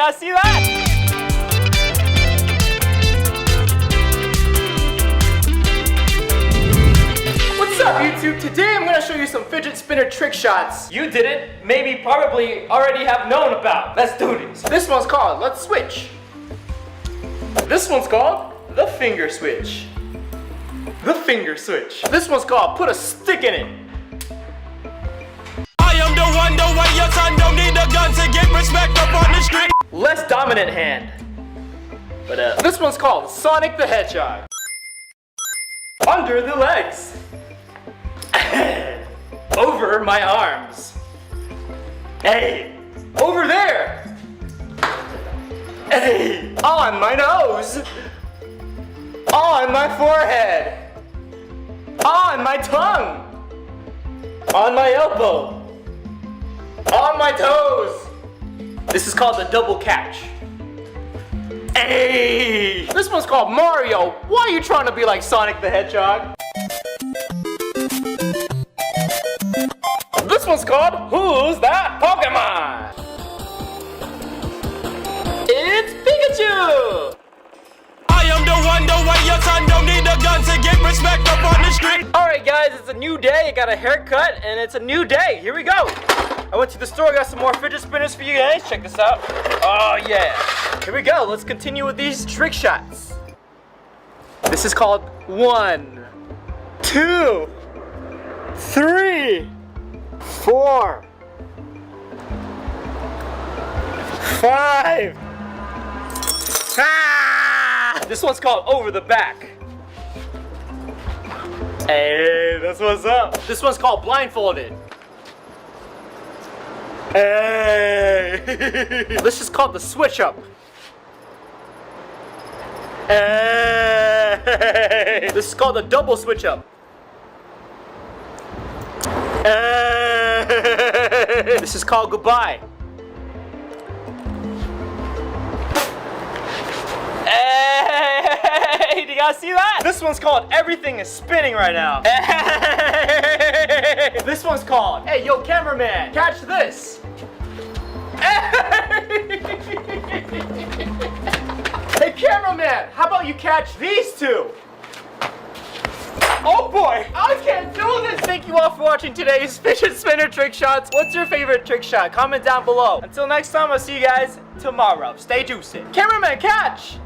guys see that? What's up, YouTube? Today I'm gonna show you some fidget spinner trick shots you didn't, maybe, probably already have known about. Let's do this. This one's called Let's Switch. This one's called the finger switch. The finger switch. This one's called Put a Stick in It. I am the one, the way your son don't need a gun to get respect up on the street. Less dominant hand. But this one's called Sonic the Hedgehog. Under the legs. Over my arms. Hey, over there. Hey, on my nose. On my forehead. On my tongue. On my elbow. On my toes. This is called the double catch. Hey! This one's called Mario. Why are you trying to be like Sonic the Hedgehog? This one's called Who's That Pokemon? It's Pikachu! I am the one, the way your son don't need a gun to get respect up on the street. Alright guys, it's a new day. I got a haircut and it's a new day. Here we go. I went to the store, got some more fidget spinners for you guys. Check this out. Oh yeah. Here we go. Let's continue with these trick shots. This is called 1, 2, 3, 4, 5. Ah! This one's called Over the Back. Hey, that's what's up. This one's called Blindfolded. Hey. This is called the Switch Up. Hey. This is called the Double Switch Up. Hey. This is called Goodbye. Hey, do you guys see that? This one's called Everything is Spinning Right Now. Hey. This one's called Hey, yo, cameraman, catch this. Hey, cameraman, how about you catch these two? Oh boy, I can't do this! Thank you all for watching today's fidget spinner trick shots. What's your favorite trick shot? Comment down below. Until next time, I'll see you guys tomorrow. Stay juicy. Cameraman, catch!